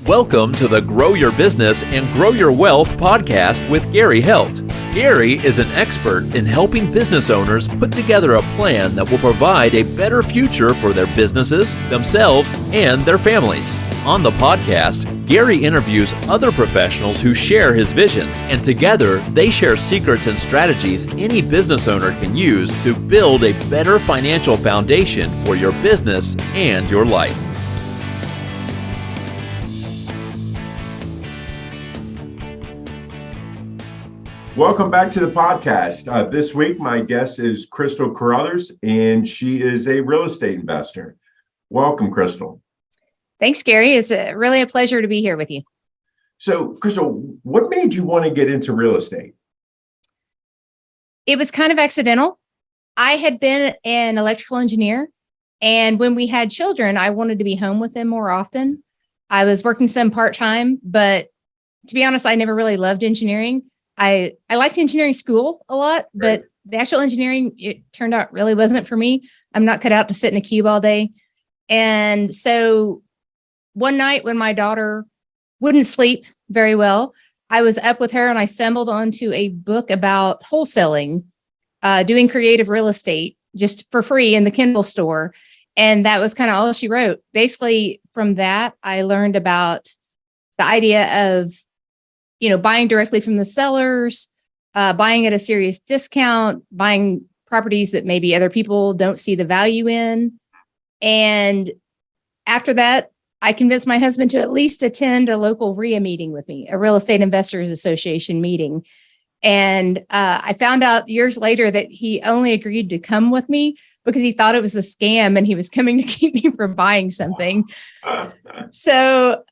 Welcome to the Grow Your Business and Grow Your Wealth podcast with Gary Heldt. Gary is an expert in helping business owners put together a plan that will provide a better future for their businesses, themselves, and their families. On the podcast, Gary interviews other professionals who share his vision, and together they share secrets and strategies any business owner can use to build a better financial foundation for your business and your life. Welcome back to the podcast. This week, my guest is Crystal Caruthers, and she is a real estate investor. Welcome, Crystal. Thanks, Gary. It's really a pleasure to be here with you. So, Crystal, what made you want to get into real estate? It was kind of accidental. I had been an electrical engineer, and when we had children, I wanted to be home with them more often. I was working some part-time, but to be honest, I never really loved engineering. I liked engineering school a lot, but the actual engineering, it turned out really wasn't for me. I'm not cut out to sit in a cube all day. And so one night when my daughter wouldn't sleep very well, I was up with her and I stumbled onto a book about wholesaling, doing creative real estate just for free in the Kindle store. And that was kind of all she wrote. Basically, from that, I learned about the idea of buying directly from the sellers, buying at a serious discount, buying properties that maybe other people don't see the value in. And after that, I convinced my husband to at least attend a local RIA meeting with me, a Real Estate Investors Association meeting. And I found out years later that he only agreed to come with me because he thought it was a scam and he was coming to keep me from buying something. So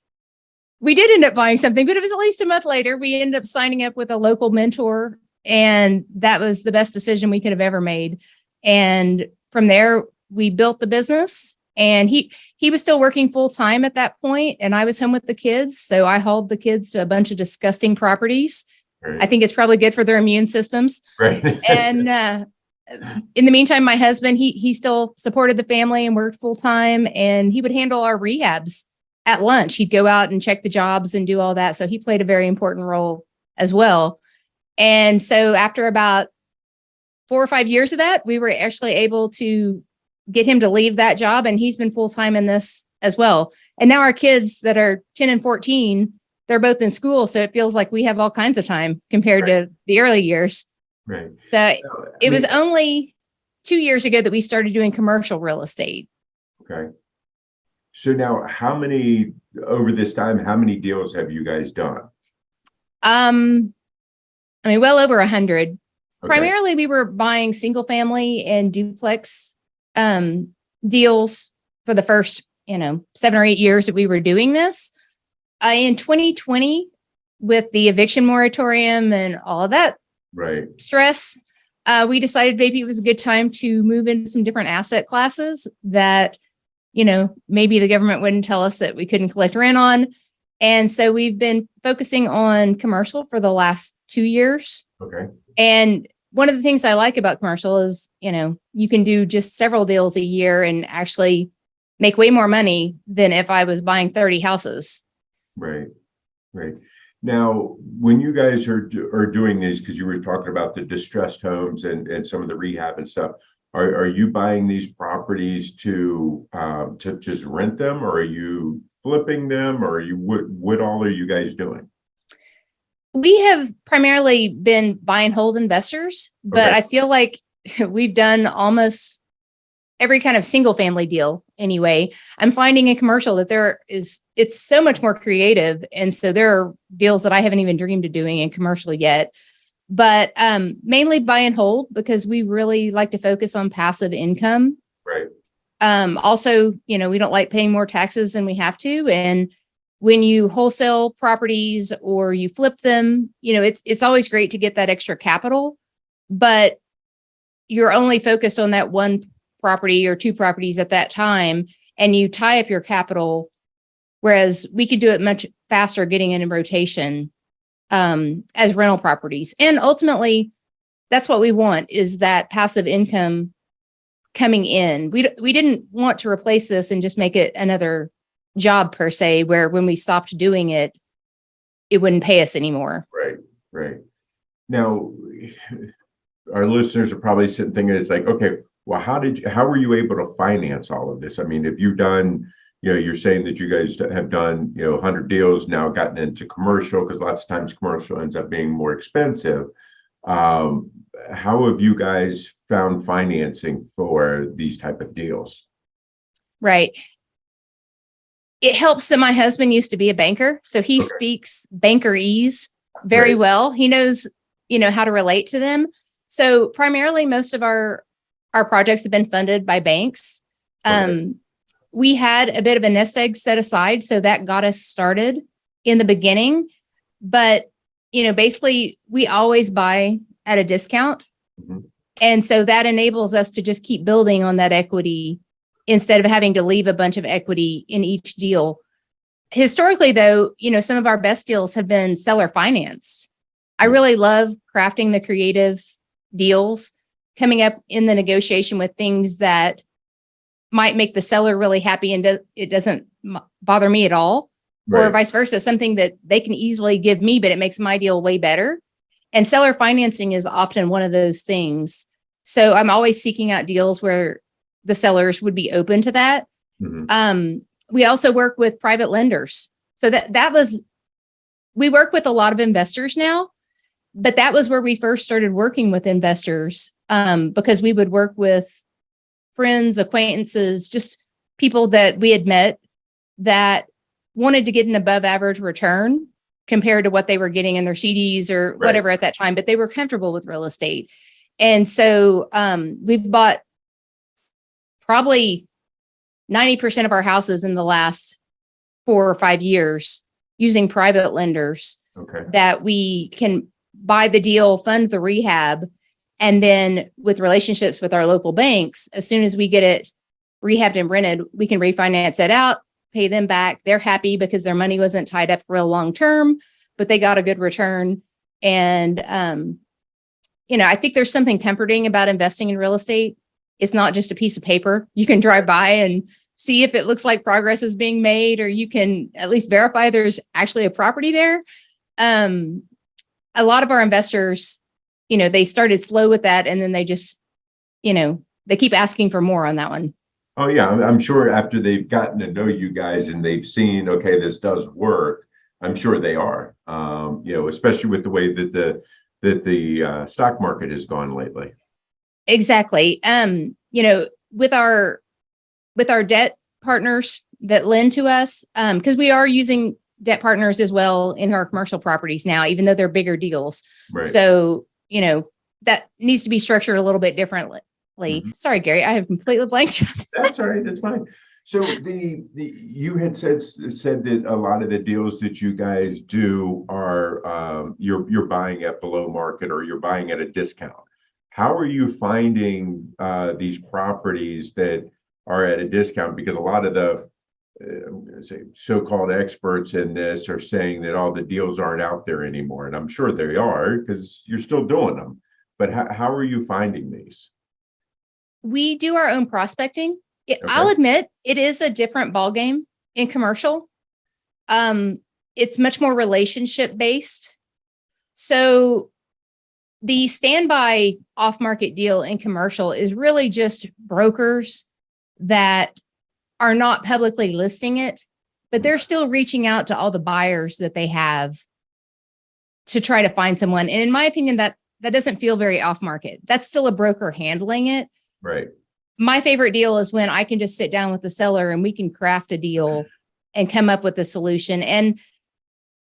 we did end up buying something, but it was at least a month later. We ended up signing up with a local mentor, and that was the best decision we could have ever made. And from there, we built the business, and he was still working full time at that point, and I was home with the kids. So I hauled the kids to a bunch of disgusting properties. Right. I think it's probably good for their immune systems. Right. And in the meantime, my husband, he still supported the family and worked full time, and he would handle our rehabs. At lunch, he'd go out and check the jobs and do all that. So he played a very important role as well. And so after about 4 or 5 years of that, we were actually able to get him to leave that job. And he's been full time in this as well. And now our kids that are 10 and 14, they're both in school. So it feels like we have all kinds of time compared to the early years. Right. So it was only 2 years ago that we started doing commercial real estate. Okay. So now over this time, how many deals have you guys done? Well over 100. Okay. Primarily, we were buying single family and duplex deals for the first, 7 or 8 years that we were doing this. In 2020, with the eviction moratorium and all of that stress, we decided maybe it was a good time to move into some different asset classes that maybe the government wouldn't tell us that we couldn't collect rent on. And so we've been focusing on commercial for the last 2 years. Okay. And one of the things I like about commercial is, you can do just several deals a year and actually make way more money than if I was buying 30 houses. Right. Now, when you guys are doing these, because you were talking about the distressed homes and some of the rehab and stuff, Are you buying these properties to just rent them, or are you flipping them, or what all are you guys doing? We have primarily been buy and hold investors, but I feel like we've done almost every kind of single family deal anyway. I'm finding in commercial that it's so much more creative. And so there are deals that I haven't even dreamed of doing in commercial yet. But mainly buy and hold because we really like to focus on passive income. Right. Also, we don't like paying more taxes than we have to. And when you wholesale properties or you flip them, it's always great to get that extra capital, but you're only focused on that one property or two properties at that time, and you tie up your capital. Whereas we could do it much faster getting in rotation as rental properties. And ultimately, that's what we want, is that passive income coming in. We didn't want to replace this and just make it another job per se, where when we stopped doing it, it wouldn't pay us anymore. Right, right. Now, our listeners are probably sitting thinking, it's like, okay, well, how were you able to finance all of this? I mean, if you've done, you're saying that you guys have done, 100 deals, now gotten into commercial, because lots of times commercial ends up being more expensive. How have you guys found financing for these type of deals? Right. It helps that my husband used to be a banker, so he speaks bankerese very well. He knows, how to relate to them. So primarily, most of our projects have been funded by banks. We had a bit of a nest egg set aside, so that got us started in the beginning. But, basically, we always buy at a discount. Mhm. And so that enables us to just keep building on that equity instead of having to leave a bunch of equity in each deal. Historically, though, some of our best deals have been seller financed. I really love crafting the creative deals, coming up in the negotiation with things that might make the seller really happy and it doesn't bother me at all, or vice versa, something that they can easily give me, but it makes my deal way better. And seller financing is often one of those things. So I'm always seeking out deals where the sellers would be open to that. Mhm. We also work with private lenders. So we work with a lot of investors now, but that was where we first started working with investors, because we would work with friends, acquaintances, just people that we had met that wanted to get an above average return compared to what they were getting in their CDs or whatever at that time, but they were comfortable with real estate. And so we've bought probably 90% of our houses in the last 4 or 5 years using private lenders that we can buy the deal, fund the rehab, and then with relationships with our local banks, as soon as we get it rehabbed and rented, we can refinance that out, pay them back. They're happy because their money wasn't tied up real long term, but they got a good return. And, I think there's something comforting about investing in real estate. It's not just a piece of paper. You can drive by and see if it looks like progress is being made, or you can at least verify there's actually a property there. A lot of our investors, they started slow with that, and then they just, they keep asking for more on that one. Oh yeah, I'm sure after they've gotten to know you guys and they've seen, okay, this does work, I'm sure they are. Especially with the way that the stock market has gone lately. Exactly. With our debt partners that lend to us, because we are using debt partners as well in our commercial properties now, even though they're bigger deals. So, that needs to be structured a little bit differently. Mm-hmm. Sorry, Gary, I have completely blanked. That's all right. That's fine. So you had said that a lot of the deals that you guys do are you're buying at below market, or you're buying at a discount. How are you finding these properties that are at a discount? Because a lot of the so-called experts in this are saying that all the deals aren't out there anymore, and I'm sure they are because you're still doing them. But how are you finding these? We do our own prospecting. I'll admit it is a different ballgame in commercial. It's much more relationship based. So the standby off-market deal in commercial is really just brokers that are not publicly listing it, but they're still reaching out to all the buyers that they have to try to find someone. And in my opinion, that doesn't feel very off-market. That's still a broker handling it. Right. My favorite deal is when I can just sit down with the seller and we can craft a deal and come up with a solution. And,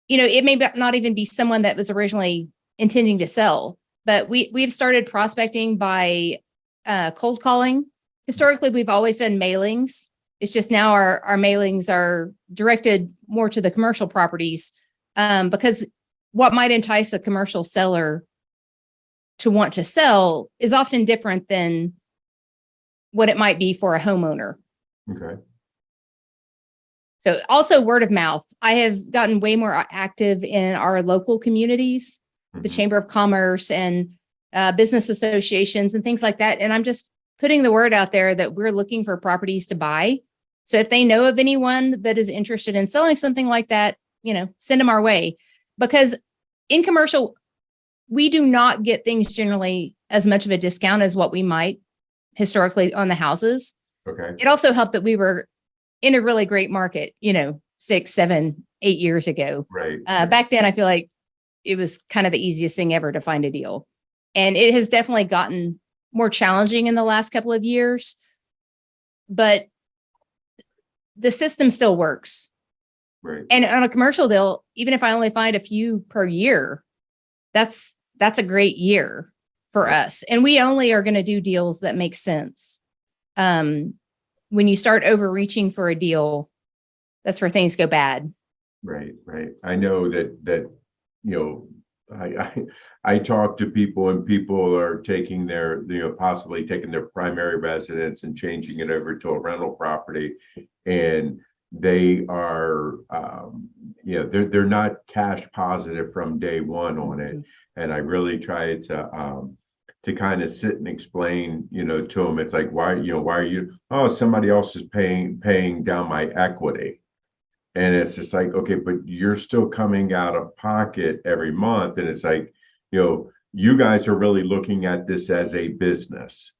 it may not even be someone that was originally intending to sell, but we've started prospecting by cold calling. Historically, we've always done mailings. It's just now our mailings are directed more to the commercial properties, because what might entice a commercial seller to want to sell is often different than what it might be for a homeowner. Okay. So also word of mouth. I have gotten way more active in our local communities, the Chamber of Commerce and business associations and things like that. And I'm just putting the word out there that we're looking for properties to buy. So if they know of anyone that is interested in selling something like that, send them our way. Because in commercial, we do not get things generally as much of a discount as what we might historically on the houses. Okay. It also helped that we were in a really great market, 6, 7, 8 years ago. Right. Back then, I feel like it was kind of the easiest thing ever to find a deal. And it has definitely gotten more challenging in the last couple of years, but the system still works. Right. And on a commercial deal, even if I only find a few per year, that's a great year for us. And we only are going to do deals that make sense. When you start overreaching for a deal, that's where things go bad. Right. I know that I talk to people, and people are taking their, possibly taking their primary residence and changing it over to a rental property, and they are, they're not cash positive from day one on it. And I really try to kind of sit and explain, to them. It's like, why are you? Oh, somebody else is paying down my equity. And it's just like, okay, but you're still coming out of pocket every month. And it's like, you guys are really looking at this as a business.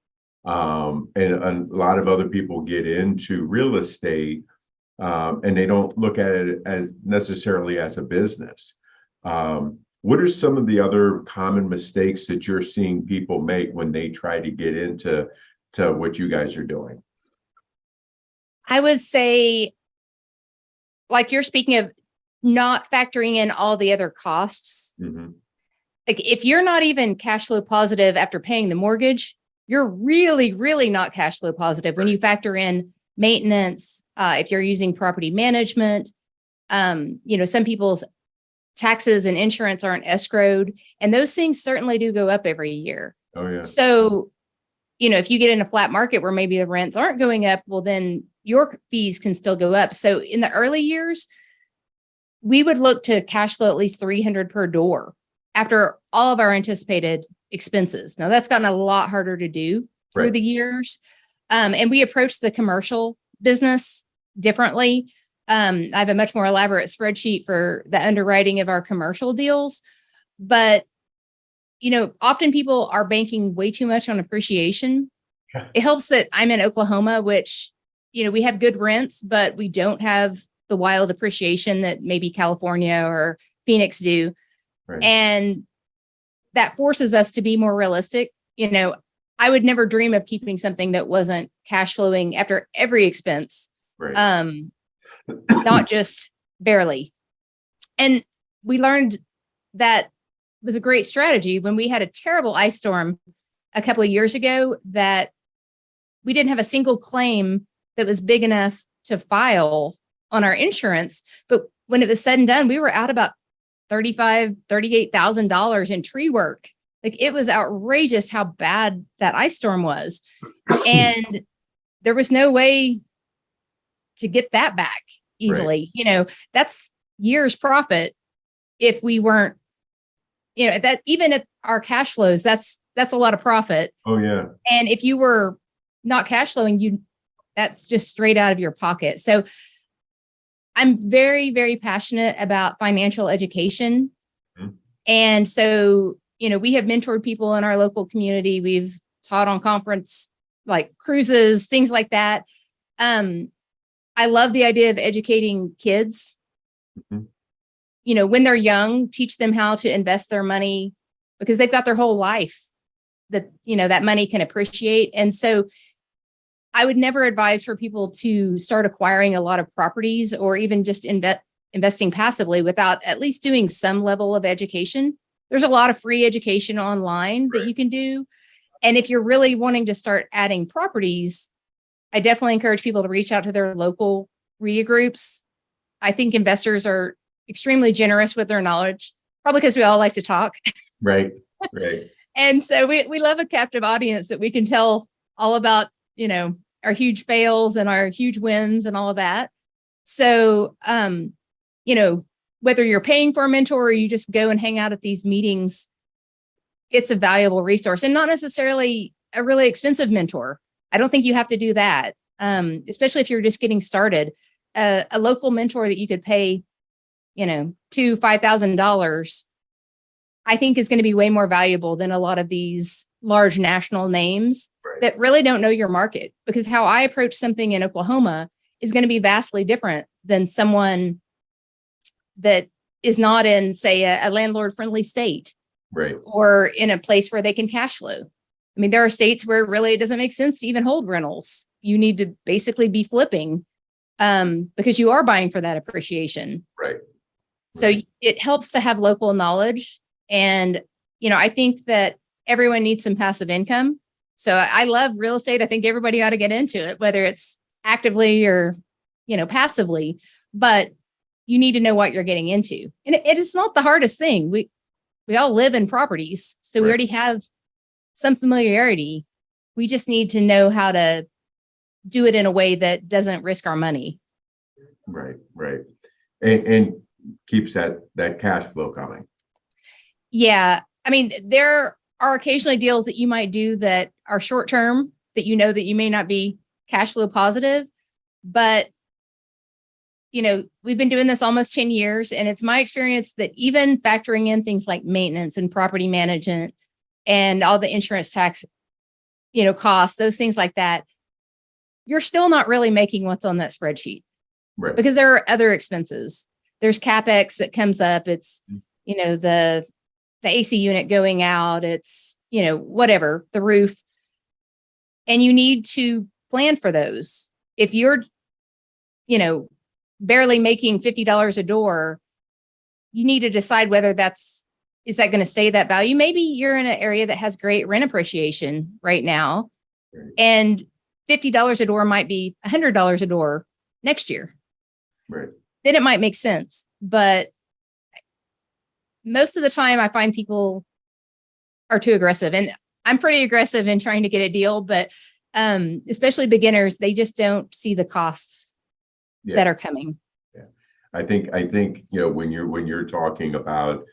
And a lot of other people get into real estate, and they don't look at it as necessarily as a business. What are some of the other common mistakes that you're seeing people make when they try to get into what you guys are doing? I would say, like you're speaking of, not factoring in all the other costs. Mm-hmm. Like if you're not even cash flow positive after paying the mortgage, you're really, really not cash flow positive when you factor in maintenance. If you're using property management, some people's taxes and insurance aren't escrowed, and those things certainly do go up every year. Oh yeah. So, if you get in a flat market where maybe the rents aren't going up, well, then your fees can still go up. So in the early years, we would look to cash flow at least $300 per door after all of our anticipated expenses. Now that's gotten a lot harder to do through the years. And we approach the commercial business differently. I have a much more elaborate spreadsheet for the underwriting of our commercial deals, but often people are banking way too much on appreciation. Yeah. It helps that I'm in Oklahoma, which, we have good rents, but we don't have the wild appreciation that maybe California or Phoenix do. Right. And that forces us to be more realistic. I would never dream of keeping something that wasn't cash flowing after every expense. Right. Not just barely. And we learned that was a great strategy when we had a terrible ice storm a couple of years ago, that we didn't have a single claim that was big enough to file on our insurance. But when it was said and done, we were out about $38,000 in tree work. Like, it was outrageous how bad that ice storm was. And there was no way to get that back easily. Right. That's years profit. If we weren't, that even at our cash flows, that's a lot of profit. Oh yeah. And if you were not cash flowing, that's just straight out of your pocket. So I'm very, very passionate about financial education. Mm-hmm. And so, we have mentored people in our local community. We've taught on conference, like cruises, things like that. I love the idea of educating kids. Mm-hmm. When they're young, teach them how to invest their money, because they've got their whole life that, that money can appreciate. And so I would never advise for people to start acquiring a lot of properties or even just investing passively without at least doing some level of education. There's a lot of free education online that you can do. And if you're really wanting to start adding properties, I definitely encourage people to reach out to their local REIA groups. I think investors are extremely generous with their knowledge, probably because we all like to talk. Right. And so we love a captive audience that we can tell all about, our huge fails and our huge wins and all of that. So, whether you're paying for a mentor or you just go and hang out at these meetings, it's a valuable resource, and not necessarily a really expensive mentor. I don't think you have to do that. especially if you're just getting started. A local mentor that you could pay, $5,000, I think is going to be way more valuable than a lot of these large national names that really don't know your market, because how I approach something in Oklahoma is going to be vastly different than someone that is not in, say, a landlord friendly state, Right. or in a place where they can cash flow. I mean, there are states where really it doesn't make sense to even hold rentals. You need to basically be flipping because you are buying for that appreciation. Right. So Right. it helps to have local knowledge. And, I think that everyone needs some passive income. So I love real estate. I think everybody ought to get into it, whether it's actively or, passively, but you need to know what you're getting into. And it is not the hardest thing. We all live in properties, so we Right. already have some familiarity. We just need to know how to do it in a way that doesn't risk our money. Right. Right. And keeps that cash flow coming. Yeah. I mean, there are occasionally deals that you might do that are short term, that that you may not be cash flow positive, but we've been doing this almost 10 years. And it's my experience that even factoring in things like maintenance and property management and all the insurance tax, costs, those things like that, you're still not really making what's on that spreadsheet. Right. Because there are other expenses. There's CapEx that comes up. It's, the AC unit going out. It's, whatever, the roof. And you need to plan for those. If you're, barely making $50 a door, you need to decide whether is that going to stay that value? Maybe you're in an area that has great rent appreciation right now, Right. and $50 a door might be $100 a door next year. Right. Then it might make sense. But most of the time I find people are too aggressive, and I'm pretty aggressive in trying to get a deal, but especially beginners, they just don't see the costs that are coming. Yeah. I think, when you're talking about,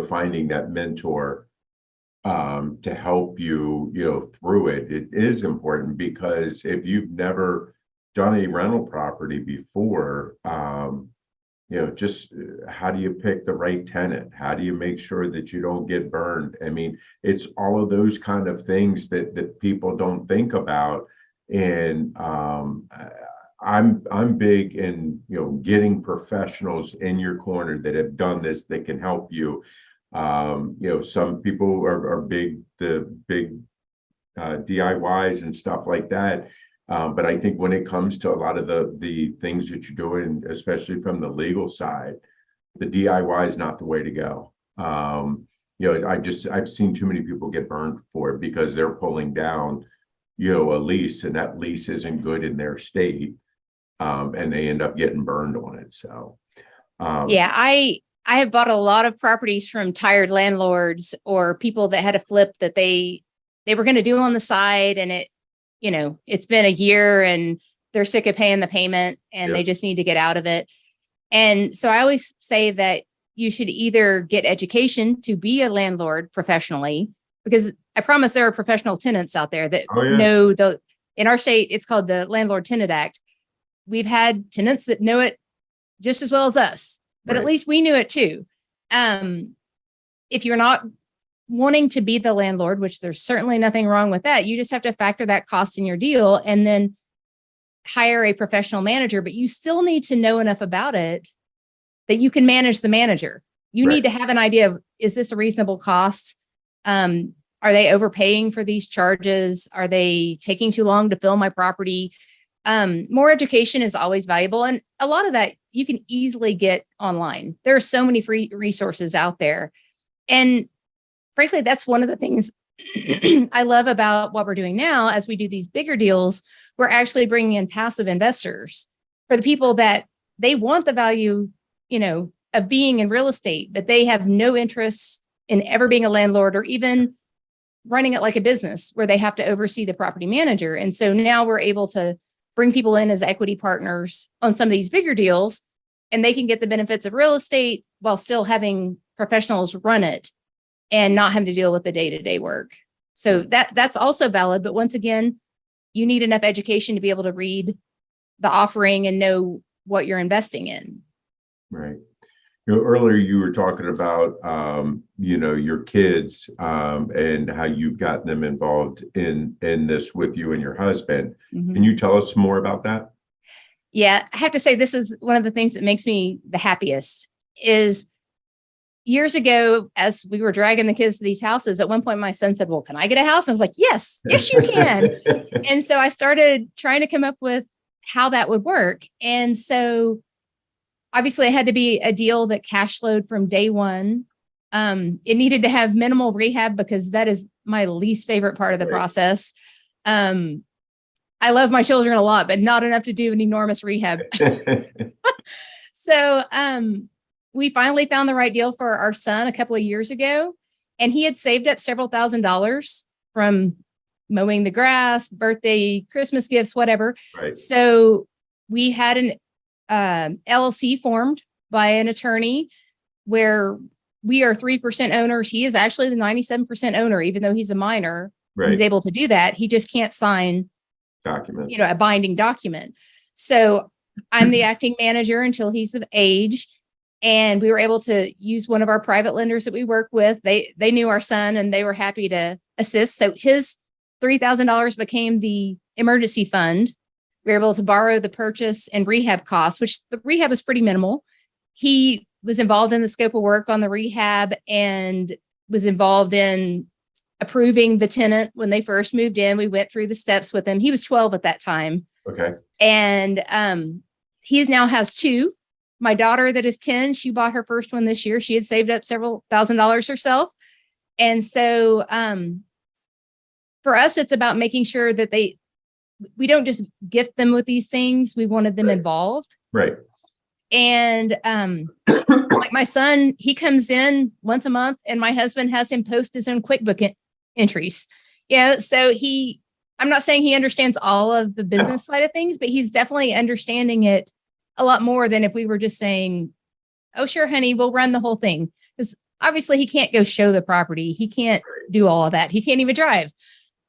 finding that mentor to help you, through it is important, because if you've never done a rental property before, just how do you pick the right tenant? How do you make sure that you don't get burned? I mean, it's all of those kind of things that people don't think about. And I'm big in, getting professionals in your corner that have done this, that can help you. Some people are big DIYs and stuff like that. But I think when it comes to a lot of the things that you're doing, especially from the legal side, the DIY is not the way to go. I've seen too many people get burned for it because they're pulling down, a lease, and that lease isn't good in their state, and they end up getting burned on it. So, Yeah, I have bought a lot of properties from tired landlords or people that had a flip that they were going to do on the side, and it's been a year and they're sick of paying the payment and they just need to get out of it. And so I always say that you should either get education to be a landlord professionally, because I promise there are professional tenants out there that know in our state, it's called the Landlord Tenant Act. We've had tenants that know it just as well as us, but at least we knew it too. If you're not wanting to be the landlord, which there's certainly nothing wrong with that, you just have to factor that cost in your deal and then hire a professional manager. But you still need to know enough about it that you can manage the manager. You need to have an idea of, is this a reasonable cost? Are they overpaying for these charges? Are they taking too long to fill my property? More education is always valuable. And a lot of that you can easily get online. There are so many free resources out there. And frankly, that's one of the things I love about what we're doing now. As we do these bigger deals, we're actually bringing in passive investors for the people that they want the value, of being in real estate, but they have no interest in ever being a landlord or even running it like a business where they have to oversee the property manager. And so now we're able to bring people in as equity partners on some of these bigger deals, and they can get the benefits of real estate while still having professionals run it and not having to deal with the day-to-day work. So that's also valid. But once again, you need enough education to be able to read the offering and know what you're investing in. Right. Earlier you were talking about, your kids, and how you've gotten them involved in this with you and your husband. Mhm. Can you tell us more about that? Yeah, I have to say this is one of the things that makes me the happiest is years ago, as we were dragging the kids to these houses, at one point my son said, well, can I get a house? I was like, yes, you can. And so I started trying to come up with how that would work. And so obviously it had to be a deal that cash flowed from day one. It needed to have minimal rehab because that is my least favorite part of the process. I love my children a lot, but not enough to do an enormous rehab. So we finally found the right deal for our son a couple of years ago, and he had saved up several $1,000s from mowing the grass, birthday, Christmas gifts, whatever. Right. So we had an LLC formed by an attorney where we are 3% owners. He is actually the 97% owner, even though he's a minor. Right. He's able to do that. He just can't sign Documents. a binding document. So I'm the acting manager until he's of age. And we were able to use one of our private lenders that we work with. They knew our son and they were happy to assist. So his $3,000 became the emergency fund. We were able to borrow the purchase and rehab costs, which the rehab was pretty minimal. He was involved in the scope of work on the rehab and was involved in approving the tenant when they first moved in. We went through the steps with him. He was 12 at that time. Okay. And he now has two. My daughter that is 10, she bought her first one this year. She had saved up several $1,000s herself. And so for us, it's about making sure that we don't just gift them with these things. We wanted them involved. Right. And like my son, he comes in once a month and my husband has him post his own QuickBook entries. So I'm not saying he understands all of the business side of things, but he's definitely understanding it a lot more than if we were just saying, oh, sure, honey, we'll run the whole thing. Because obviously he can't go show the property. He can't do all of that. He can't even drive,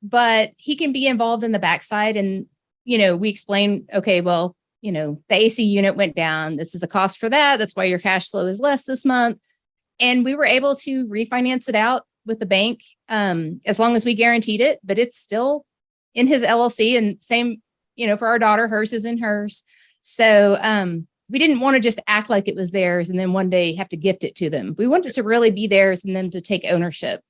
but he can be involved in the backside. And, we explain, okay, well, the AC unit went down. This is a cost for that. That's why your cash flow is less this month. And we were able to refinance it out with the bank as long as we guaranteed it, but it's still in his LLC and same, for our daughter, hers is in hers. So we didn't want to just act like it was theirs and then one day have to gift it to them. We wanted to really be theirs and them to take ownership.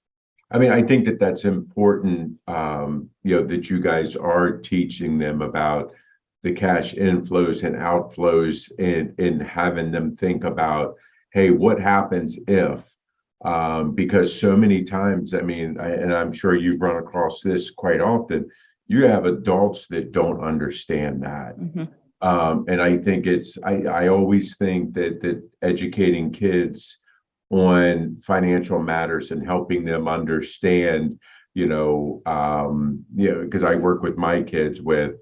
I mean, I think that that's important, that you guys are teaching them about the cash inflows and outflows and having them think about, hey, what happens if? Because so many times, and I'm sure you've run across this quite often, you have adults that don't understand that. Mm-hmm. And I think I always think that educating kids on financial matters and helping them understand, because I work with my kids with,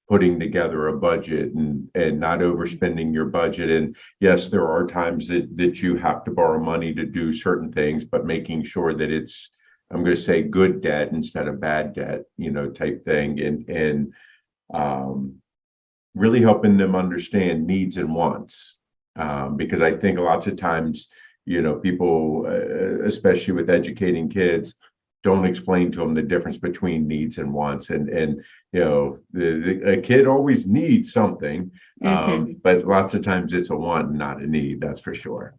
putting together a budget and not overspending your budget. And yes, there are times that you have to borrow money to do certain things, but making sure that it's, I'm going to say good debt instead of bad debt, type thing. And really helping them understand needs and wants. Because I think lots of times, people, especially with educating kids, don't explain to them the difference between needs and wants. And a kid always needs something, but lots of times it's a want and not a need, that's for sure.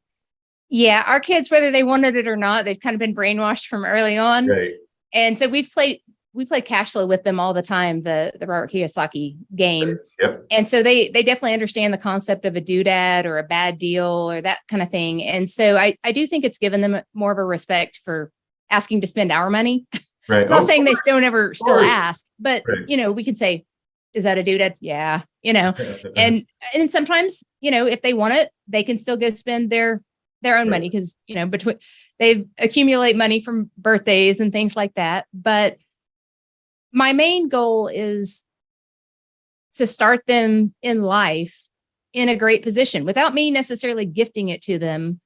Yeah, our kids, whether they wanted it or not, they've kind of been brainwashed from early on. Right. And so we play cash flow with them all the time, the Robert Kiyosaki game. Yep. And so they definitely understand the concept of a doodad or a bad deal or that kind of thing. And so I do think it's given them more of a respect for asking to spend our money. Right. I'm not saying they don't ever still ask, but right. We could say, is that a doodad? Yeah. And sometimes, if they want it, they can still go spend their own money because, they accumulate money from birthdays and things like that. But my main goal is to start them in life in a great position without me necessarily gifting it to them.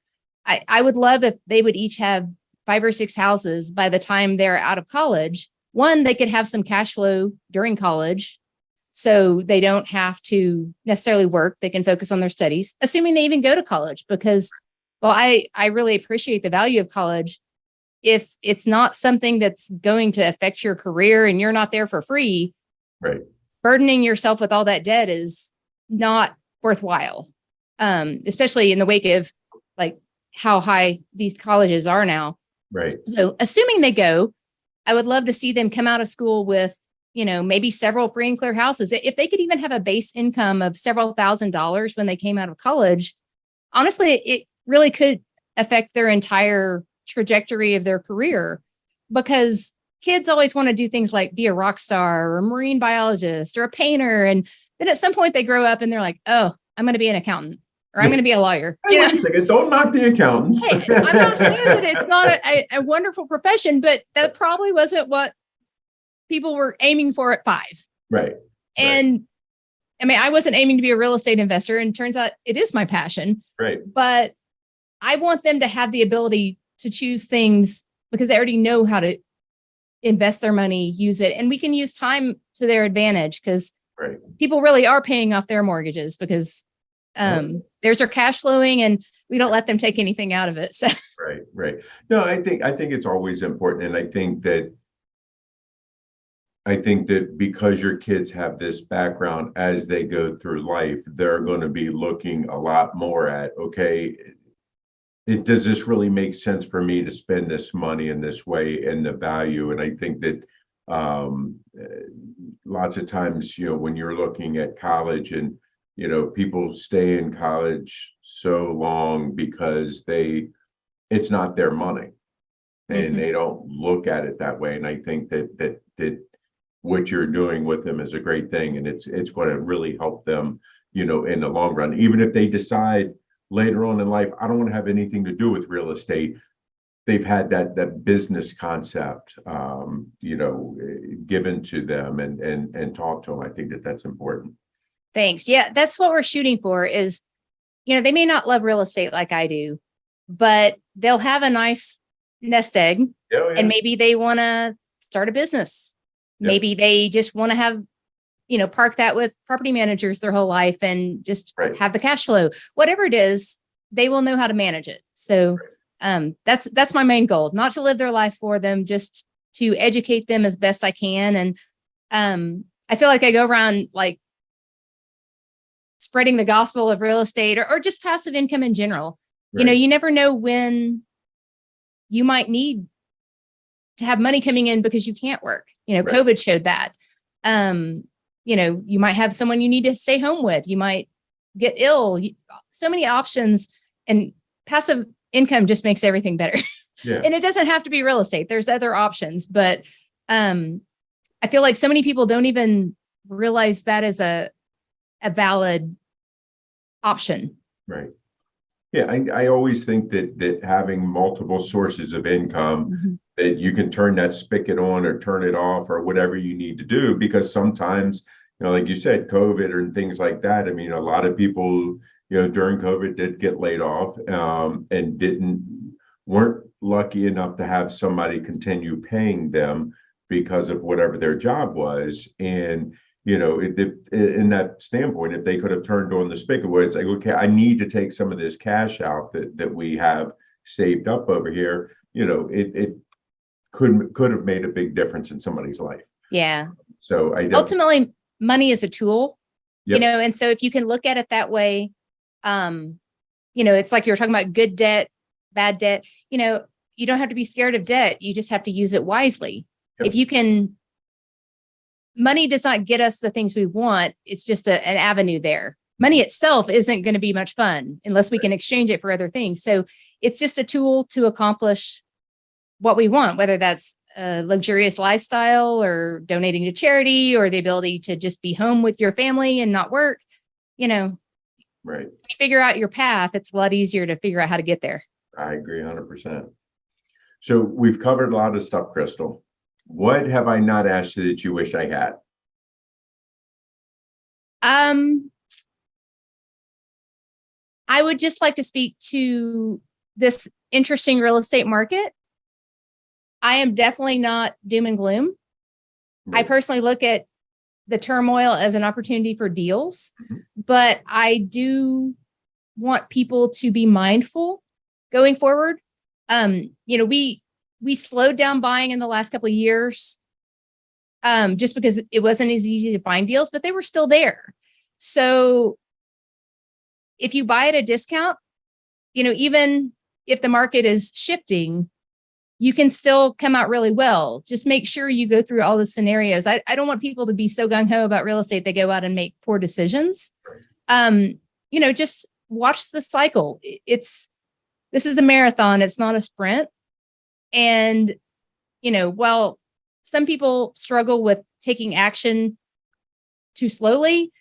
I would love if they would each have 5 or 6 houses by the time they're out of college one, they could have some cash flow during college. So they don't have to necessarily work. They can focus on their studies, assuming they even go to college, because, well, I really appreciate the value of college. If it's not something that's going to affect your career and you're not there for free, Right. burdening yourself with all that debt is not worthwhile. Especially in the wake of like how high these colleges are now. Right. So assuming they go, I would love to see them come out of school with, maybe several free and clear houses. If they could even have a base income of several $1,000s when they came out of college, honestly, it really could affect their entire trajectory of their career, because kids always want to do things like be a rock star or a marine biologist or a painter. And then at some point they grow up and they're like, oh, I'm going to be an accountant or I'm going to be a lawyer. Hey, wait a second. Don't knock the accountants. Hey, I'm not saying that it's not a wonderful profession, but that probably wasn't what people were aiming for at 5. Right. And I mean, I wasn't aiming to be a real estate investor, and turns out it is my passion. Right. But I want them to have the ability to choose things because they already know how to invest their money, use it. And we can use time to their advantage, because Right. people really are paying off their mortgages because there's their cash flowing and we don't let them take anything out of it. So Right. Right. No, I think it's always important. And I think that because your kids have this background as they go through life, they're going to be looking a lot more at, okay, does this really make sense for me to spend this money in this way, and the value? And I think that lots of times, when you're looking at college, and people stay in college so long because it's not their money, and they don't look at it that way. And I think that what you're doing with them is a great thing, and it's going to really help them, in the long run. Even if they decide later on in life, I don't want to have anything to do with real estate, they've had that business concept, given to them and taught to them. I think that's important. thanks. Yeah, that's what we're shooting for is, they may not love real estate like I do, but they'll have a nice nest egg, and maybe they want to start a business. Maybe they just want to have, park that with property managers their whole life and just have the cash flow. Whatever it is, they will know how to manage it. So that's my main goal, not to live their life for them, just to educate them as best I can. And I feel like I go around like spreading the gospel of real estate or just passive income in general. Right. You never know when you might need to have money coming in because you can't work. COVID showed that. You might have someone you need to stay home with. You might get ill. So many options, and passive income just makes everything better. Yeah. And it doesn't have to be real estate. There's other options, but I feel like so many people don't even realize that is a valid option. Right. Yeah, I always think that having multiple sources of income, that you can turn that spigot on or turn it off or whatever you need to do, because sometimes, like you said, COVID and things like that. I mean, a lot of people, during COVID did get laid off, and weren't lucky enough to have somebody continue paying them because of whatever their job was. And in that standpoint, if they could have turned on the spigot where it's like, okay, I need to take some of this cash out that we have saved up over here, it could have made a big difference in somebody's life. Yeah. So ultimately, money is a tool, Yep. And so if you can look at it that way, it's like you were talking about good debt, bad debt, you don't have to be scared of debt. You just have to use it wisely. Yep. If you can, money does not get us the things we want. It's just an avenue there. Money itself isn't going to be much fun unless we can exchange it for other things. So it's just a tool to accomplish what we want, whether that's a luxurious lifestyle or donating to charity or the ability to just be home with your family and not work. Right. When you figure out your path, it's a lot easier to figure out how to get there. I agree 100%. So we've covered a lot of stuff, Crystal. What have I not asked you that you wish I had? I would just like to speak to this interesting real estate market. I am definitely not doom and gloom. I personally look at the turmoil as an opportunity for deals, Mhm. but I do want people to be mindful going forward. We slowed down buying in the last couple of years, just because it wasn't as easy to find deals, but they were still there. So if you buy at a discount, even if the market is shifting, you can still come out really well. Just make sure you go through all the scenarios. I don't want people to be so gung-ho about real estate they go out and make poor decisions. Just watch the cycle. This is a marathon, it's not a sprint. And while some people struggle with taking action too slowly,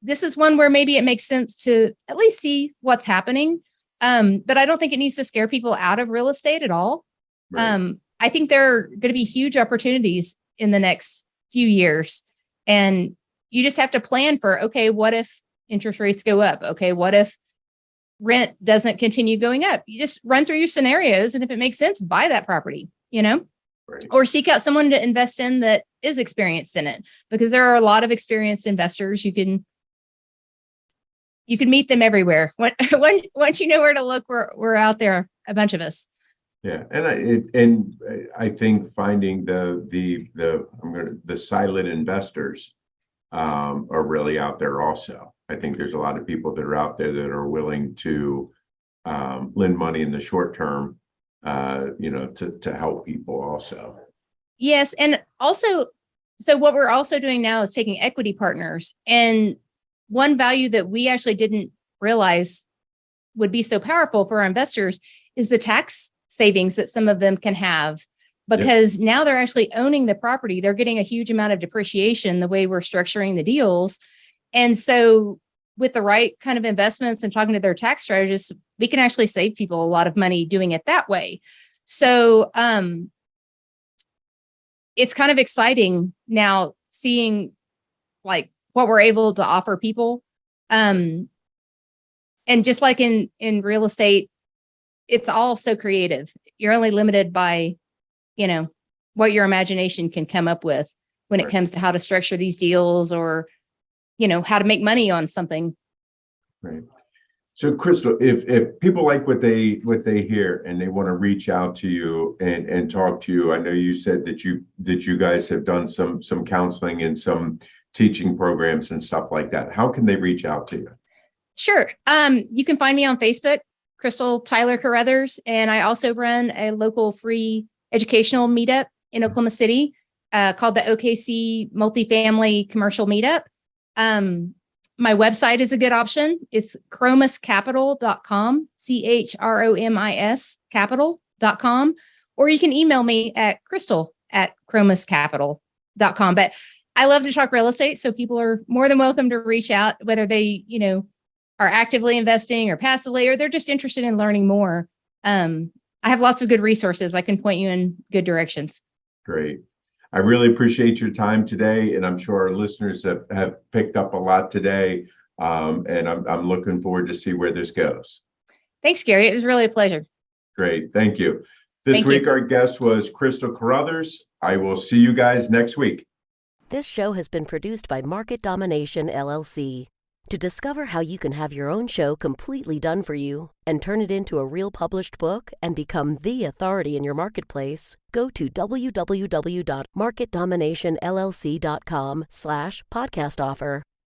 this is one where maybe it makes sense to at least see what's happening. But I don't think it needs to scare people out of real estate at all. Right. I think there are going to be huge opportunities in the next few years. And you just have to plan for, okay, what if interest rates go up? Okay, what if rent doesn't continue going up? You just run through your scenarios. And if it makes sense, buy that property, Right. or seek out someone to invest in that is experienced in it, because there are a lot of experienced investors. You can meet them everywhere. Once you know where to look, we're out there, a bunch of us. Yeah, and I think finding the silent investors are really out there also. I think there's a lot of people that are out there that are willing to lend money in the short term, to help people also. Yes, and also, so what we're also doing now is taking equity partners. And one value that we actually didn't realize would be so powerful for our investors is the tax savings that some of them can have, because now they're actually owning the property. They're getting a huge amount of depreciation the way we're structuring the deals. And so with the right kind of investments and talking to their tax strategists, we can actually save people a lot of money doing it that way. So it's kind of exciting now seeing like what we're able to offer people. And just like in real estate, it's all so creative. You're only limited by, what your imagination can come up with when it comes to how to structure these deals, or, how to make money on something. Right. So Crystal, if people like what they hear and they want to reach out to you and talk to you, I know you said that you guys have done some counseling and some teaching programs and stuff like that. How can they reach out to you? Sure. You can find me on Facebook, Crystal Tyler Caruthers, and I also run a local free educational meetup in Oklahoma City called the OKC Multifamily Commercial Meetup. My website is a good option. It's chromiscapital.com, CHROMIS capital.com, or you can email me at crystal@chromiscapital.com. But I love to talk real estate, so people are more than welcome to reach out, whether they, are actively investing or passively, or they're just interested in learning more. I have lots of good resources. I can point you in good directions. Great. I really appreciate your time today, and I'm sure our listeners have picked up a lot today. And I'm looking forward to see where this goes. Thanks, Gary. It was really a pleasure. Great. Thank you. This week, our guest was Crystal Caruthers. I will see you guys next week. This show has been produced by Market Domination, LLC. To discover how you can have your own show completely done for you and turn it into a real published book and become the authority in your marketplace, go to www.marketdominationllc.com/podcast offer.